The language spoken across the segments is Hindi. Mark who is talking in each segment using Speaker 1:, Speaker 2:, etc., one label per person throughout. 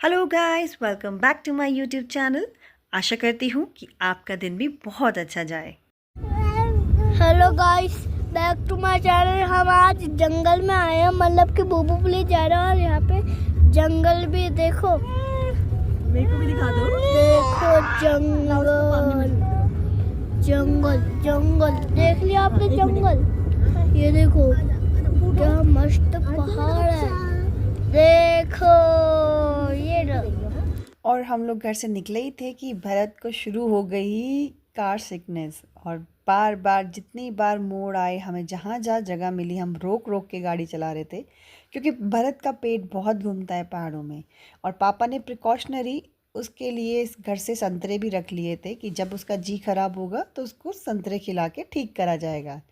Speaker 1: Hello guys, welcome back to my YouTube channel. आशा करती हूँ कि आपका दिन भी बहुत अच्छा जाए।
Speaker 2: Hello guys, back to my channel. हम आज जंगल में आए हैं, मतलब कि बूबू पुलिस जा रहे हैं और यहाँ पे जंगल भी देखो।
Speaker 1: मेरे को भी दिखा दो।
Speaker 2: देखो जंगल जंगल जंगल, देख लिया आपने जंगल? ये देखो क्या मस्त पहाड़ है, देखो ये
Speaker 1: और हम लोग घर से निकले ही थे कि भरत को शुरू हो गई कार सिकनेस, और बार बार जितनी बार मोड़ आए, हमें जहाँ जहाँ जगह मिली हम रोक रोक के गाड़ी चला रहे थे, क्योंकि भरत का पेट बहुत घूमता है पहाड़ों में। और पापा ने प्रिकॉशनरी उसके लिए इस घर से संतरे भी रख लिए थे कि जब उसका जी खराब होगा तो उसको संतरे खिला के ठीक करा जाएगा।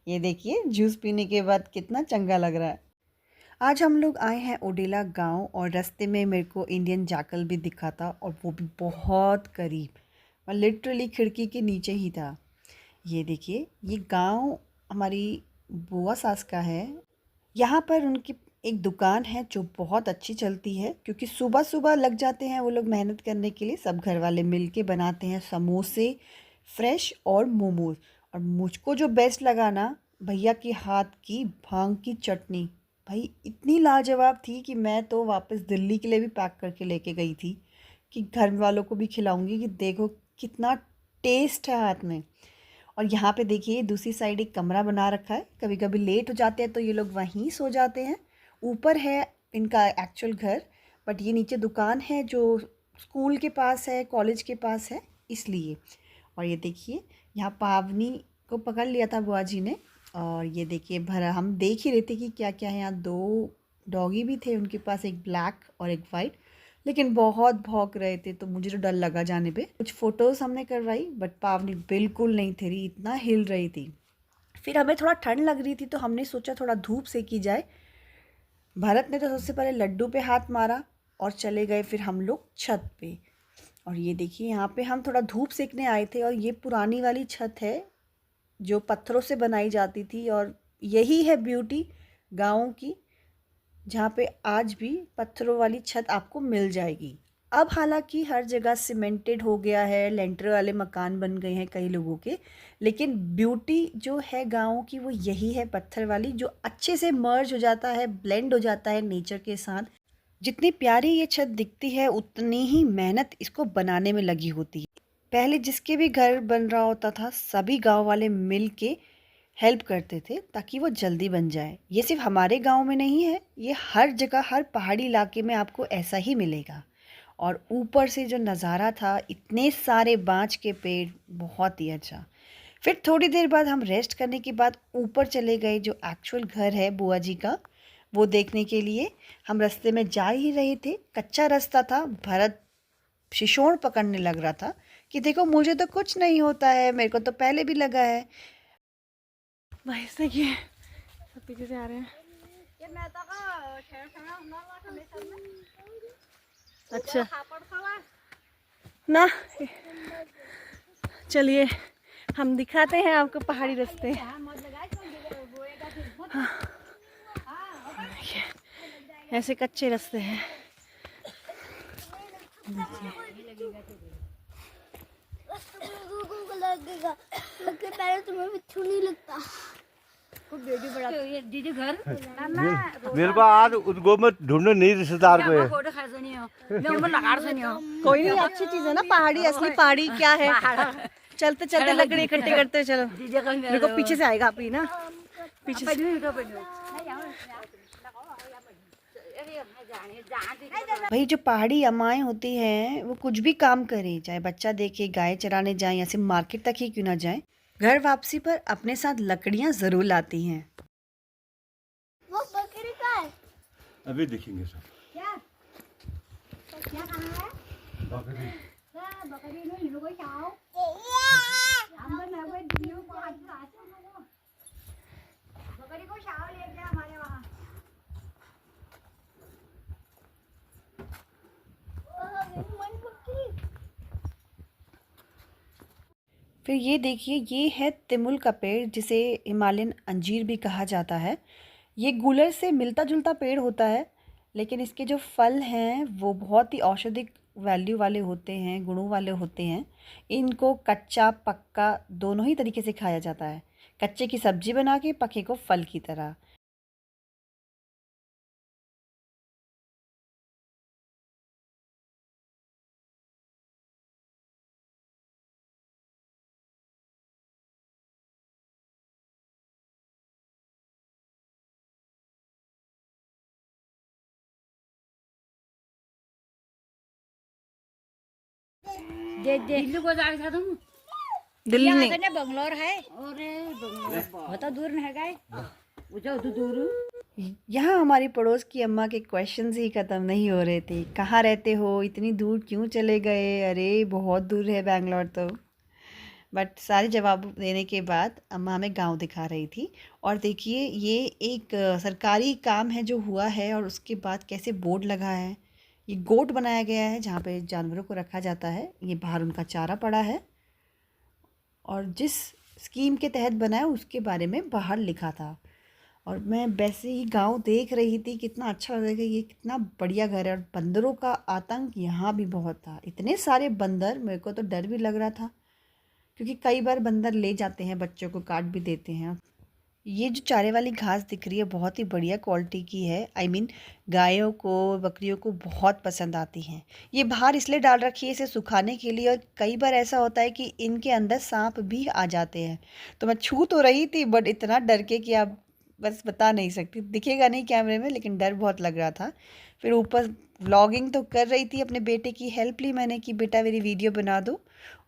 Speaker 1: ये देखिए, जूस पीने के बाद कितना चंगा लग रहा है। आज हम लोग आए हैं ओडेला गांव, और रास्ते में मेरे को इंडियन जैकल भी दिखा था, और वो भी बहुत करीब, और लिटरली खिड़की के नीचे ही था। ये देखिए, ये गांव हमारी बुआ सास का है। यहाँ पर उनकी एक दुकान है जो बहुत अच्छी चलती है, क्योंकि सुबह सुबह लग जाते हैं वो लोग मेहनत करने के लिए। सब घर वाले मिल के बनाते हैं समोसे फ्रेश और मोमोज। और मुझको जो बेस्ट लगा ना, भैया के हाथ की भांग की चटनी, भाई इतनी लाजवाब थी कि मैं तो वापस दिल्ली के लिए भी पैक करके लेके गई थी कि घर वालों को भी खिलाऊंगी कि देखो कितना टेस्ट है हाथ में। और यहाँ पे देखिए, दूसरी साइड एक कमरा बना रखा है। कभी कभी लेट हो जाते हैं तो ये लोग वहीं सो जाते हैं। ऊपर है इनका एक्चुअल घर, बट ये नीचे दुकान है जो स्कूल के पास है, कॉलेज के पास है, इसलिए। और ये देखिए, यहाँ पावनी को पकड़ लिया था बुआ जी ने। और ये देखिए, भरा हम देख ही रहे थे कि क्या क्या है। यहाँ दो डॉगी भी थे उनके पास, एक ब्लैक और एक वाइट, लेकिन बहुत भौंक रहे थे तो मुझे तो डर लगा जाने पे। कुछ फ़ोटोज़ हमने करवाई, बट पावनी बिल्कुल नहीं थे रही, इतना हिल रही थी। फिर हमें थोड़ा ठंड लग रही थी तो हमने सोचा थोड़ा धूप सेकी जाए। भरत ने तो सबसे पहले लड्डू पे हाथ मारा और चले गए फिर हम लोग छत पे। और ये देखिए, यहाँ पे हम थोड़ा धूप सेकने आए थे, और ये पुरानी वाली छत है जो पत्थरों से बनाई जाती थी। और यही है ब्यूटी गाँव की, जहाँ पे आज भी पत्थरों वाली छत आपको मिल जाएगी। अब हालांकि हर जगह सीमेंटेड हो गया है, लेंटर वाले मकान बन गए हैं कई लोगों के, लेकिन ब्यूटी जो है गाँव की वो यही है, पत्थर वाली, जो अच्छे से मर्ज हो जाता है, ब्लेंड हो जाता है नेचर के साथ। जितनी प्यारी ये छत दिखती है उतनी ही मेहनत इसको बनाने में लगी होती है। पहले जिसके भी घर बन रहा होता था, सभी गांव वाले मिल के हेल्प करते थे ताकि वो जल्दी बन जाए। ये सिर्फ हमारे गांव में नहीं है, ये हर जगह, हर पहाड़ी इलाके में आपको ऐसा ही मिलेगा। और ऊपर से जो नज़ारा था, इतने सारे बांज के पेड़, बहुत ही अच्छा। फिर थोड़ी देर बाद हम रेस्ट करने के बाद ऊपर चले गए, जो एक्चुअल घर है बुआ जी का, वो देखने के लिए। हम रास्ते में जा ही रहे थे, कच्चा रास्ता था। भरत शिशोण पकड़ने लग रहा था कि देखो मुझे तो कुछ नहीं होता है, मेरे को तो पहले भी लगा है। भाई देखिए, सब पीछे से आ रहे हैं। अच्छा ना, चलिए हम दिखाते हैं आपको पहाड़ी रास्ते। हाँ, ऐसे कच्चे रास्ते हैं।
Speaker 2: लगेगा, पहले तुम्हें बिच्छू नहीं लगता।
Speaker 3: दीदी घर मेरे को आज उनको में ढूंढने नहीं, रिश्तेदार को
Speaker 1: कोई नहीं, अच्छी चीज है ना, पहाड़ी, असली पहाड़ी क्या है। चलते चलते लकड़ी इकट्ठी करते चलो। मेरे को पीछे से आएगा आप ही ना, पीछे से। भाई जो पहाड़ी अम्माएं होती हैं वो कुछ भी काम करें, चाहे बच्चा देखे, गाय चराने जाएं, या सिर्फ मार्केट तक ही क्यों ना जाएं, घर वापसी पर अपने साथ लकड़ियां जरूर लाती हैं।
Speaker 2: वो बकरी का है?
Speaker 3: अभी देखेंगे सब।
Speaker 2: क्या क्या कहा है?
Speaker 3: बकरी
Speaker 2: बकरी नहीं, हिरो को चाहो। हम ना वो दिनों को आज आते हैं वो बकरी को चाहो ले जा हमारे वहाँ।
Speaker 1: फिर ये देखिए, ये है तिमुल का पेड़, जिसे हिमालयन अंजीर भी कहा जाता है। ये गूलर से मिलता जुलता पेड़ होता है, लेकिन इसके जो फल हैं वो बहुत ही औषधिक वैल्यू वाले होते हैं, गुणों वाले होते हैं। इनको कच्चा पक्का दोनों ही तरीके से खाया जाता है, कच्चे की सब्जी बना के, पके को फल की तरह।
Speaker 4: दिल्ली को जा रहा था तुम?
Speaker 1: दिल्ली
Speaker 4: यहाँ
Speaker 1: नहीं,
Speaker 4: से ना बंगलोर है। अरे बंगलोर बहुत दूर है गाय, उधर दूर।
Speaker 1: यहाँ हमारी पड़ोस की अम्मा के क्वेश्चंस ही ख़त्म नहीं हो रहे थे। कहाँ रहते हो, इतनी दूर क्यों चले गए? अरे बहुत दूर है बैंगलोर तो। बट सारे जवाब देने के बाद अम्मा हमें गांव दिखा रही थी। और देखिए ये एक सरकारी काम है जो हुआ है, और उसके बाद कैसे बोर्ड लगा है। ये गोट बनाया गया है जहाँ पे जानवरों को रखा जाता है। ये बाहर उनका चारा पड़ा है, और जिस स्कीम के तहत बना है उसके बारे में बाहर लिखा था। और मैं वैसे ही गांव देख रही थी, कितना अच्छा लग रहा है, ये कितना बढ़िया घर है। और बंदरों का आतंक यहाँ भी बहुत था, इतने सारे बंदर, मेरे को तो डर भी लग रहा था, क्योंकि कई बार बंदर ले जाते हैं, बच्चों को काट भी देते हैं। ये जो चारे वाली घास दिख रही है बहुत ही बढ़िया क्वालिटी की है। आई मीन गायों को, बकरियों को बहुत पसंद आती हैं। ये बाहर इसलिए डाल रखी है इसे सुखाने के लिए, और कई बार ऐसा होता है कि इनके अंदर सांप भी आ जाते हैं। तो मैं छू तो रही थी, बट इतना डर के कि आप बस बता नहीं सकती, दिखेगा नहीं कैमरे में, लेकिन डर बहुत लग रहा था। फिर ऊपर व्लॉगिंग तो कर रही थी, अपने बेटे की हेल्प ली मैंने कि बेटा मेरी वीडियो बना दो।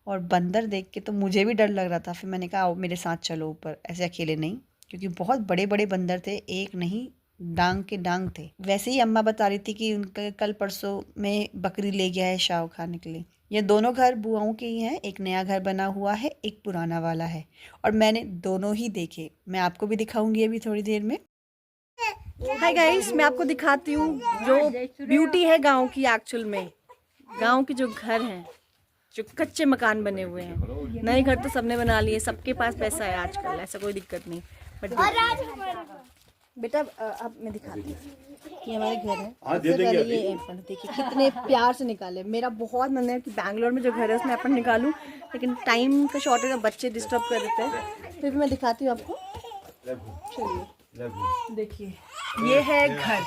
Speaker 1: और बंदर देख के तो मुझे भी डर लग रहा था। फिर मैंने कहा आओ मेरे साथ चलो ऊपर, ऐसे अकेले नहीं, क्योंकि बहुत बड़े बड़े बंदर थे, एक नहीं डांग के डांग थे। वैसे ही अम्मा बता रही थी कि उनका कल परसों में बकरी ले गया है शाव खाने के लिए। ये दोनों घर बुआओं के ही हैं, एक नया घर बना हुआ है, एक पुराना वाला है, और मैंने दोनों ही देखे। मैं आपको भी दिखाऊंगी अभी थोड़ी देर में।
Speaker 5: हाय गाइस, मैं आपको दिखाती हूँ जो ब्यूटी है गांव की। एक्चुअल में गांव के जो घर हैं, जो कच्चे मकान बने हुए हैं, नए घर तो सबने बना लिए, सबके पास पैसा है आजकल, ऐसा कोई दिक्कत नहीं। बट बेटा अब मैं दिखाती हूँ, ये हमारे घर है। सबसे पहले ये एप्पल देखिए कितने प्यार से निकाले। मेरा बहुत मन है कि बैंगलोर में जो घर है उसमें एप्पल निकालूं, लेकिन टाइम का शॉर्टेज है, बच्चे डिस्टर्ब कर देते हैं। फिर भी मैं दिखाती हूँ आपको। चलिए देखिए, ये है घर।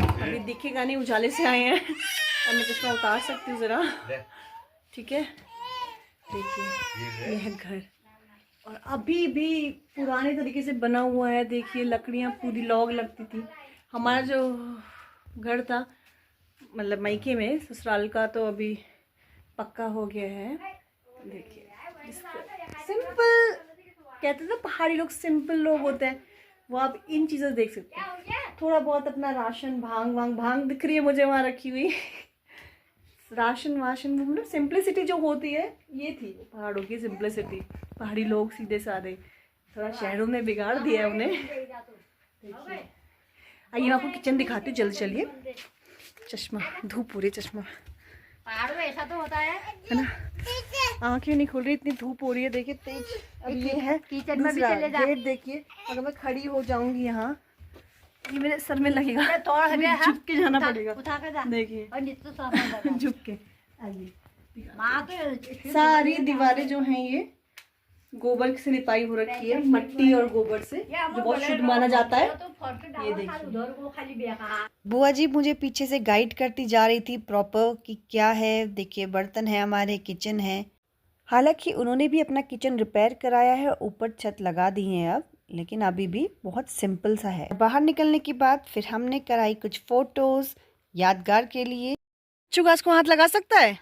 Speaker 5: अभी दिखेगा नहीं, उजाले से आए हैं, और मैं चश्मा उतार सकती हूँ ज़रा, ठीक है। देखिए ये है घर, और अभी भी पुराने तरीके से बना हुआ है। देखिए लकड़ियाँ पूरी लॉग लगती थी। हमारा जो घर था, मतलब मायके में, ससुराल का, तो अभी पक्का हो गया है। देखिए सिंपल, कहते थे पहाड़ी लोग सिंपल लोग होते हैं, वो आप इन चीज़ों से देख सकते हैं। थोड़ा बहुत अपना राशन, भांग दिख रही है मुझे वहाँ रखी हुई राशन वाशन, मतलब सिंप्लिसिटी जो होती है, ये थी पहाड़ों की सिंप्लिसिटी। पहाड़ी लोग सीधे साधे, थोड़ा शहरों में बिगाड़ दिया है उन्हें। देखिए आइए मैं आपको किचन दिखाती हूँ, जल्दी चलिए। चश्मा, धूप पूरी चश्मा,
Speaker 4: पहाड़ में ऐसा तो होता है
Speaker 5: ना, आंखें नहीं खुल रही, इतनी धूप हो रही है। देखिए तेज। अब ये है
Speaker 4: किचन में भी
Speaker 5: दूसरा
Speaker 4: चले जा।
Speaker 5: गेट। देखिए अगर मैं खड़ी हो जाऊंगी यहाँ, ये मेरे सर में लगेगा,
Speaker 4: थोड़ा
Speaker 5: झुक के जाना पड़ेगा।
Speaker 4: उठा कर जा।
Speaker 5: देखिए
Speaker 4: और नीचे सामान
Speaker 5: झुक के। आइए,
Speaker 4: माँ तो
Speaker 5: सारी दीवारें जो हैं ये गोबर से लिपाई हो रखी है, मट्टी और गोबर से, जो बहुत शुद्ध माना जाता है। ये देखिए
Speaker 1: बुआ जी मुझे पीछे से गाइड करती जा रही थी प्रॉपर कि क्या है। देखिए बर्तन है हमारे, किचन है। हालांकि उन्होंने भी अपना किचन रिपेयर कराया है, ऊपर छत लगा दी है अब, लेकिन अभी भी बहुत सिंपल सा है। बाहर निकलने के बाद फिर हमने कराई कुछ फोटोज यादगार के लिए। चुगास को हाथ लगा सकता है?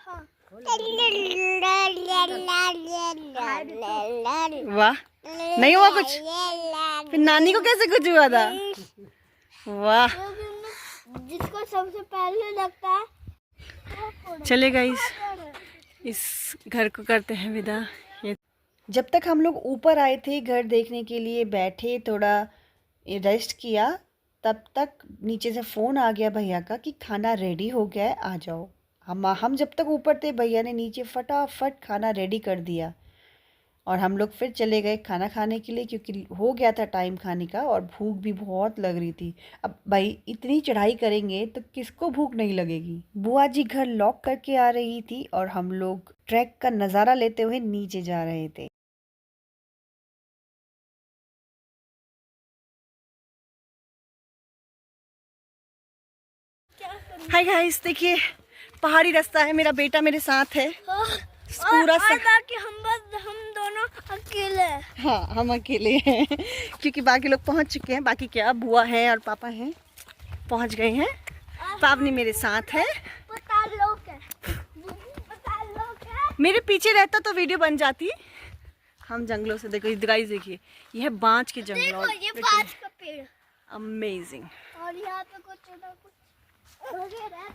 Speaker 1: वाह, नहीं हुआ कुछ? फिर नानी को कैसे कुछ हुआ था? वाह,
Speaker 2: जिसको सबसे पहले लगता है।
Speaker 5: चले गाइस, इस घर को करते हैं विदा।
Speaker 1: जब तक हम लोग ऊपर आए थे घर देखने के लिए, बैठे थोड़ा रेस्ट किया, तब तक नीचे से फ़ोन आ गया भैया का कि खाना रेडी हो गया है, आ जाओ। हम जब तक ऊपर थे, भैया ने नीचे फटाफट खाना रेडी कर दिया। और हम लोग फिर चले गए खाना खाने के लिए, क्योंकि हो गया था टाइम खाने का और भूख भी बहुत लग रही थी। अब भाई इतनी चढ़ाई करेंगे तो किसको भूख नहीं लगेगी। बुआ जी घर लॉक करके आ रही थी और हम लोग ट्रैक का नज़ारा लेते हुए नीचे जा रहे थे।
Speaker 5: हाय गाइस, देखिए पहाड़ी रास्ता है, मेरा बेटा मेरे साथ है पूरा
Speaker 2: और बाकी हम दोनों अकेले हैं।
Speaker 5: हाँ, हम अकेले हैं क्योंकि बाकी लोग पहुंच चुके हैं। बाकी क्या, बुआ है और पापा हैं, पहुंच गए हैं। पावनी मेरे साथ है।
Speaker 2: पता लोग है।
Speaker 5: मेरे पीछे रहता तो वीडियो बन जाती। हम जंगलों से देखो, गाइस देखिए, ये है बांज के जंगल।
Speaker 2: देखो ये बांज का पेड़,
Speaker 5: अमेजिंग।
Speaker 2: और यहाँ पे कुछ ना कुछ वगैरह।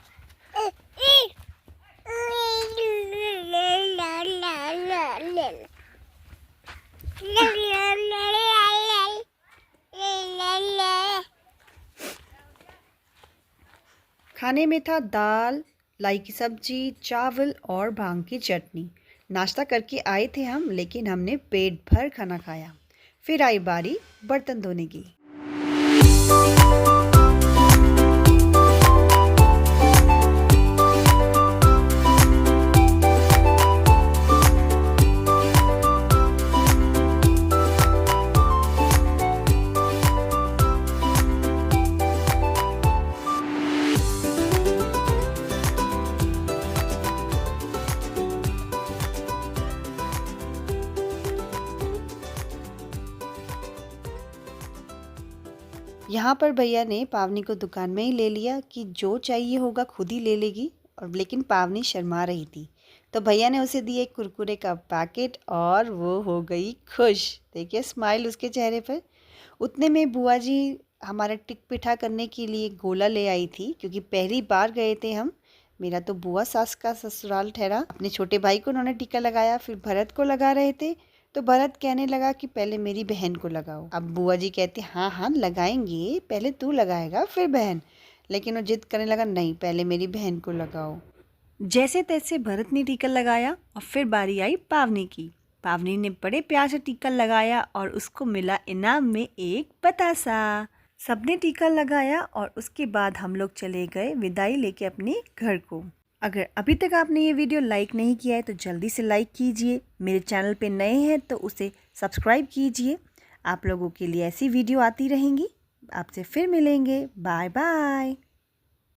Speaker 1: खाने में था दाल, लाई की सब्जी, चावल और भांग की चटनी। नाश्ता करके आए थे हम, लेकिन हमने पेट भर खाना खाया। फिर आई बारी बर्तन धोने की। यहाँ पर भैया ने पावनी को दुकान में ही ले लिया कि जो चाहिए होगा खुद ही ले लेगी, और लेकिन पावनी शर्मा रही थी तो भैया ने उसे दिए कुरकुरे का पैकेट और वो हो गई खुश। देखिए स्माइल उसके चेहरे पर। उतने में बुआ जी हमारा टिक पिठा करने के लिए गोला ले आई थी, क्योंकि पहली बार गए थे हम। मेरा तो बुआ सास का ससुराल ठहरा। अपने छोटे भाई को उन्होंने टीका लगाया, फिर भरत को लगा रहे थे तो भरत कहने लगा कि पहले मेरी बहन को लगाओ। अब बुआ जी कहती हाँ हाँ लगाएंगे, पहले तू लगाएगा फिर बहन। लेकिन वो जिद करने लगा, नहीं पहले मेरी बहन को लगाओ। जैसे तैसे भरत ने टीका लगाया और फिर बारी आई पावनी की। पावनी ने बड़े प्यार से टीका लगाया और उसको मिला इनाम में एक बतासा। सबने टीका लगाया और उसके बाद हम लोग चले गए विदाई लेके अपने घर को। अगर अभी तक आपने ये वीडियो लाइक नहीं किया है तो जल्दी से लाइक कीजिए। मेरे चैनल पे नए हैं तो उसे सब्सक्राइब कीजिए। आप लोगों के लिए ऐसी वीडियो आती रहेंगी। आपसे फिर मिलेंगे। Bye bye.